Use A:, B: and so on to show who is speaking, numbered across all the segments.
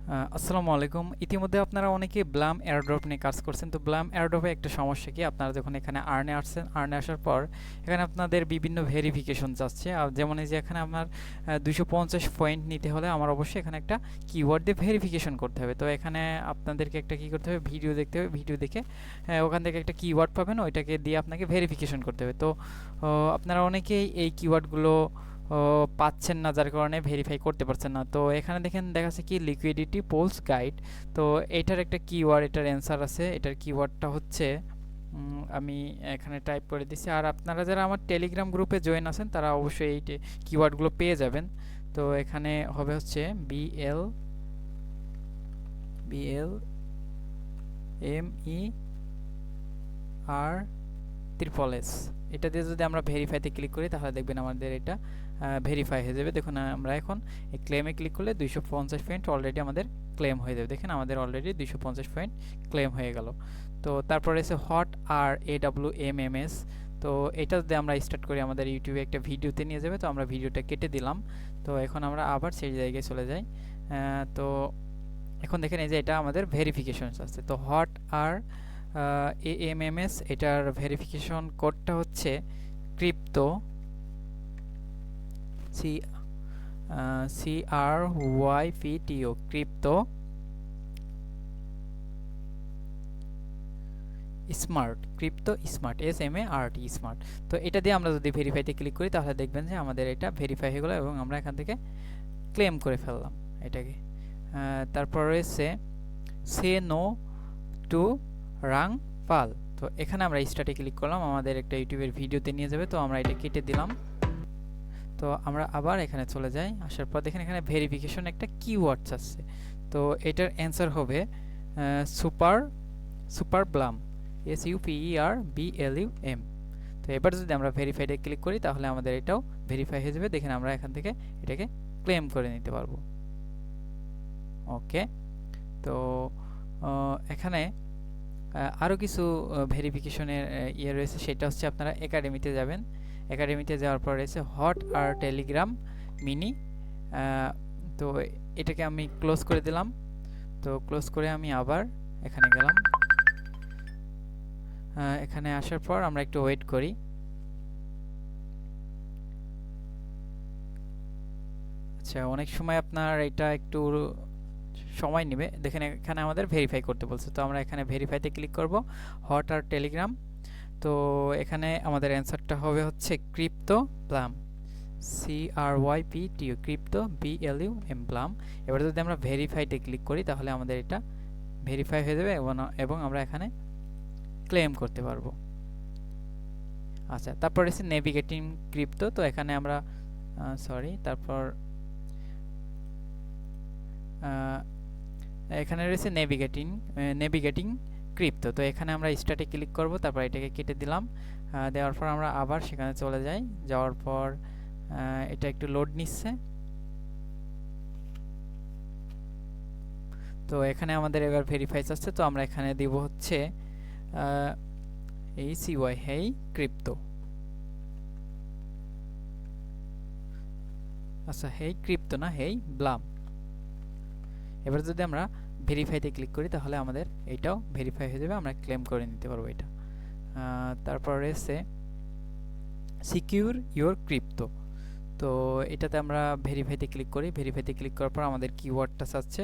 A: আসসালামু আলাইকুম। ইতিমধ্যে আপনারা অনেকেই ব্লাম এয়ারড্রপ নিয়ে কাজ করছেন। তো ব্লাম এয়ারড্রপে একটা সমস্যা কি, আপনারা যখন এখানে আর্নে আসছেন, আর্নে আসার পর এখানে আপনাদের বিভিন্ন ভেরিফিকেশন চাচ্ছে। যেমন এই যে এখানে আপনার 250 পয়েন্ট নিতে হলে আমার অবশ্যই এখানে একটা কিওয়ার্ড দিয়ে ভেরিফিকেশন করতে হবে। তো এখানে আপনাদেরকে একটা কি করতে হবে, ভিডিও দেখতে হবে। ভিডিও দেখে ওখান থেকে একটা কিওয়ার্ড পাবেন, ওইটাকে দিয়ে আপনাকে ভেরিফিকেশন করতে হবে। তো আপনারা অনেকেই এই কিওয়ার্ডগুলো ও পাচ্ছেন না, যার কারণে ভেরিফাই করতে পারছেন না। তো এখানে দেখেন দেখাচ্ছে কি লিকুইডিটি পোলস গাইড। তো এটার একটা কিওয়ার্ড, এটার অ্যান্সার আছে। এটার কিওয়ার্ডটা হচ্ছে আমি এখানে টাইপ করে দিছি। আর আপনারা যারা আমার টেলিগ্রাম গ্রুপে জয়েন আছেন তারা অবশ্যই এই কিওয়ার্ডগুলো পেয়ে যাবেন। তো এখানে হবে হচ্ছে বিএল বিএল এম ই আর ট্রিপল এস, এটা দিয়ে যদি আমরা ভেরিফাইতে ক্লিক করি তাহলে দেখবেন আমাদের এটা ভেরিফাই হয়ে যাবে। দেখুন আমরা এখন এই ক্লেমে ক্লিক করলে 250 পয়েন্ট অলরেডি আমাদের ক্লেম হয়ে যাবে। দেখেন আমাদের অলরেডি 250 পয়েন্ট ক্লেম হয়ে গেল। তো তারপরে এসে হট আর AWMMS। তো এটা যদি আমরা স্টার্ট করি আমাদের ইউটিউবে একটা ভিডিওতে নিয়ে যাবে। তো আমরা ভিডিওটা কেটে দিলাম। তো এখন আমরা আবার সেই জায়গায় চলে যাই। তো এখন দেখেন এই যে এটা আমাদের ভেরিফিকেশন আছে। তো হট আর AMMS, এটার ভেরিফিকেশন কোডটা হচ্ছে crypto C CRYPTO crypto smart, crypto smart, SMART smart. তো এটা দিয়ে আমরা যদি ভেরিফাইতে ক্লিক করি তাহলে দেখবেন যে আমাদের এটা ভেরিফাই হয়ে গেল এবং আমরা এখান থেকে ক্লেম করে ফেললাম এটাকে। তারপর রয়েছে সে নো টু রাং পাল। তো এখানে আমরা স্টার্টে ক্লিক করলাম, আমাদের একটা ইউটিউবের ভিডিওতে নিয়ে যাবে। তো আমরা এটা কেটে দিলাম। তো আমরা আবার এখানে চলে যাই। আসার পর দেখেন এখানে ভেরিফিকেশন একটা কিওয়ার্ডস আছে। তো এটার অ্যান্সার হবে সুপার সুপার ব্লাম, SUPERBLUM। তো এবার যদি আমরা ভেরিফাইডে ক্লিক করি তাহলে আমাদের এটাও ভেরিফাই হয়ে যাবে। দেখেন আমরা এখান থেকে এটাকে ক্লেম করে নিতে পারবো। ওকে। তো এখানে আরও কিছু ভেরিফিকেশনের ইয়ে রয়েছে, সেটা হচ্ছে আপনারা একাডেমিতে যাবেন। একাডেমিতে যাওয়ার পর রয়েছে হট আর টেলিগ্রাম মিনি। তো এটাকে আমি ক্লোজ করে দিলাম। তো ক্লোজ করে আমি আবার এখানে গেলাম। এখানে আসার পর আমরা একটু ওয়েট করি। আচ্ছা, অনেক সময় আপনার এটা একটু সময় নেবে। দেখেন এখানে আমাদের ভেরিফাই করতে বলছে। তো আমরা এখানে ভেরিফাইতে ক্লিক করব, হট আর টেলিগ্রাম। তো এখানে আমাদের অ্যান্সারটা হবে হচ্ছে crypto plum, CRYPTO crypto BLUM plum. এবার যদি আমরা ভেরিফাইতে ক্লিক করি তাহলে আমাদের এটা ভেরিফাই হয়ে যাবে এবং আমরা এখানে ক্লেম করতে পারবো। আচ্ছা, তারপর এসে নেভিগেটিং ক্রিপ্টো। তো এখানে আমরা তারপর এখানে রয়েছে নেভিগেটিং ক্রিপ্টো। তো এখানে আমরা স্টার্টে ক্লিক করব, তারপর এটাকে কেটে দিলাম। দেওয়ার পর আমরা আবার সেখানে চলে যাই। যাওয়ার পর এটা একটু লোড নিচ্ছে। তো এখানে আমাদের এবার ভেরিফাই আসছে। তো আমরা এখানে দিব হচ্ছে এই CY হেই ক্রিপ্টো। আচ্ছা, হেই ক্রিপ্টো না, হেই ব্লাম। এবার যদি আমরা ভেরিফাইতে ক্লিক করি তাহলে আমাদের এটাও ভেরিফাই হয়ে যাবে, আমরা ক্লেম করে নিতে পারবো এটা। তারপর রয়েছে সিকিউর ইওর ক্রিপ্টো। তো এটাতে আমরা ভেরিফাইতে ক্লিক করি। ভেরিফাইতে ক্লিক করার পর আমাদের কিওয়ার্ডটা চাচ্ছে।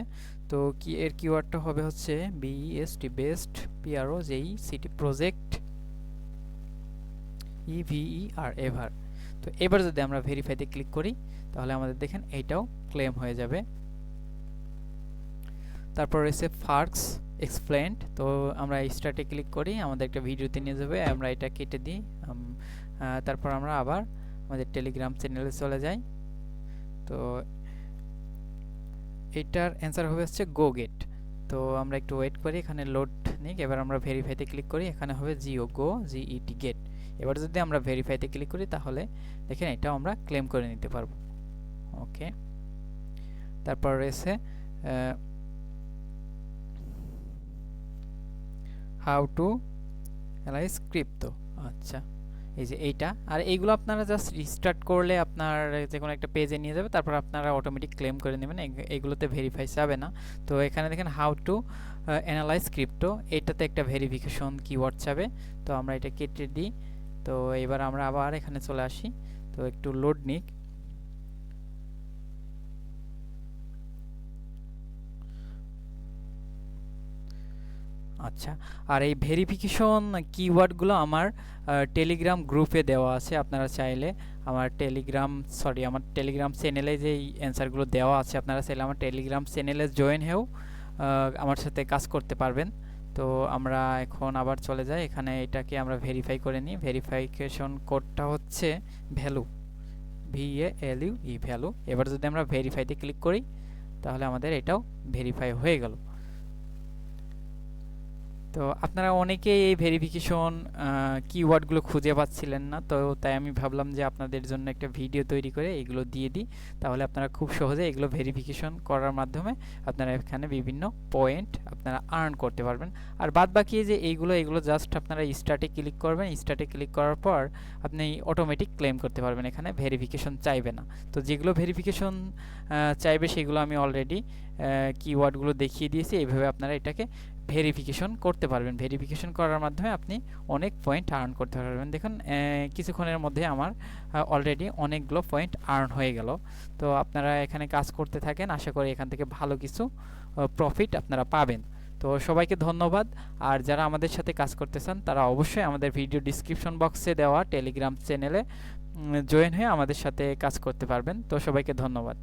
A: তো এর কিওয়ার্ডটা হবে হচ্ছে BEST best, PROJECT project, EVER ever. তো এবার যদি আমরা ভেরিফাইতে ক্লিক করি তাহলে আমাদের দেখেন এইটাও ক্লেম হয়ে যাবে। তারপর রয়েছে ফার্কস এক্সপ্লেন্ড। তো আমরা স্টার্টে ক্লিক করি, আমাদের একটা ভিডিওতে নিয়ে যাবে, আমরা এটা কেটে দিই। তারপর আমরা আবার আমাদের টেলিগ্রাম চ্যানেলে চলে যাই। তো এটার অ্যান্সার হবে হচ্ছে গো গেট। তো আমরা একটু ওয়েট করি, এখানে লোড নিক। এবার আমরা ভেরিফাইতে ক্লিক করি, এখানে হবে GET গেট। এবার যদি আমরা ভেরিফাইতে ক্লিক করি তাহলে দেখেন এটাও আমরা ক্লেম করে নিতে পারবো। ওকে। তারপর রয়েছে হাউ টু অ্যানালাইজ ক্রিপ্টো। আচ্ছা, এই যে এইটা, আর এইগুলো আপনারা জাস্ট রিস্টার্ট করলে আপনার যে কোনো একটা পেজে নিয়ে যাবে, তারপর আপনারা অটোমেটিক ক্লেম করে নেবেন। এইগুলোতে ভেরিফাই যাবে না। তো এখানে দেখেন হাউ টু অ্যানালাইজ ক্রিপ্টো, এটাতে একটা ভেরিফিকেশন কিওয়ার্ড চাবে, তো আমরা এটা কেটে দিই। তো এবার আমরা আবার এখানে চলে আসি, তো একটু লোড নিক। আচ্ছা, আর এই ভেরিফিকেশন কিওয়ার্ডগুলো আমার টেলিগ্রাম গ্রুপে দেওয়া আছে। আপনারা চাইলে আমার টেলিগ্রাম চ্যানেলে যে অ্যান্সারগুলো দেওয়া আছে, আপনারা চাইলে আমার টেলিগ্রাম চ্যানেলে জয়েন হয়েও আমার সাথে কাজ করতে পারবেন। তো আমরা এখন আবার চলে যাই, এখানে এটাকে আমরা ভেরিফাই করে নিই। ভেরিফিকেশন কোডটা হচ্ছে ভ্যালু, VALUE ভ্যালু। এবার যদি আমরা ভেরিফাইতে ক্লিক করি, তাহলে আমাদের এটাও ভেরিফাই হয়ে গেল। তো আপনারা অনেকেই এই ভেরিফিকেশন কিওয়ার্ডগুলো খুঁজে পাচ্ছিলেন না, তো তাই আমি ভাবলাম যে আপনাদের জন্য একটা ভিডিও তৈরি করে এগুলো দিয়ে দিই, তাহলে আপনারা খুব সহজে এগুলো ভেরিফিকেশন করার মাধ্যমে আপনারা এখানে বিভিন্ন পয়েন্ট আপনারা আর্ন করতে পারবেন। আর বাদ বাকি যে এগুলো জাস্ট আপনারা স্টার্টে ক্লিক করবেন, স্টার্টে ক্লিক করার পর আপনি অটোমেটিক ক্লেম করতে পারবেন, এখানে ভেরিফিকেশন চাইবে না। তো যেগুলো ভেরিফিকেশন চাইবে সেগুলো আমি অলরেডি কিওয়ার্ডগুলো দেখিয়ে দিয়েছি, এইভাবে আপনারা এটাকে ভেরিফিকেশন করতে পারবেন। ভেরিফিকেশন করার মাধ্যমে আপনি অনেক পয়েন্ট আর্ন করতে পারবেন। দেখুন কিছুক্ষণের মধ্যে আমার অলরেডি অনেকগুলো পয়েন্ট আর্ন হয়ে গেল। তো আপনারা এখানে কাজ করতে থাকেন, আশা করি এখান থেকে ভালো কিছু প্রফিট আপনারা পাবেন। তো সবাইকে ধন্যবাদ। আর যারা আমাদের সাথে কাজ করতে চান তারা অবশ্যই আমাদের ভিডিও ডিসক্রিপশন বক্সে দেওয়া টেলিগ্রাম চ্যানেলে জয়েন হয়ে আমাদের সাথে কাজ করতে পারবেন। তো সবাইকে ধন্যবাদ।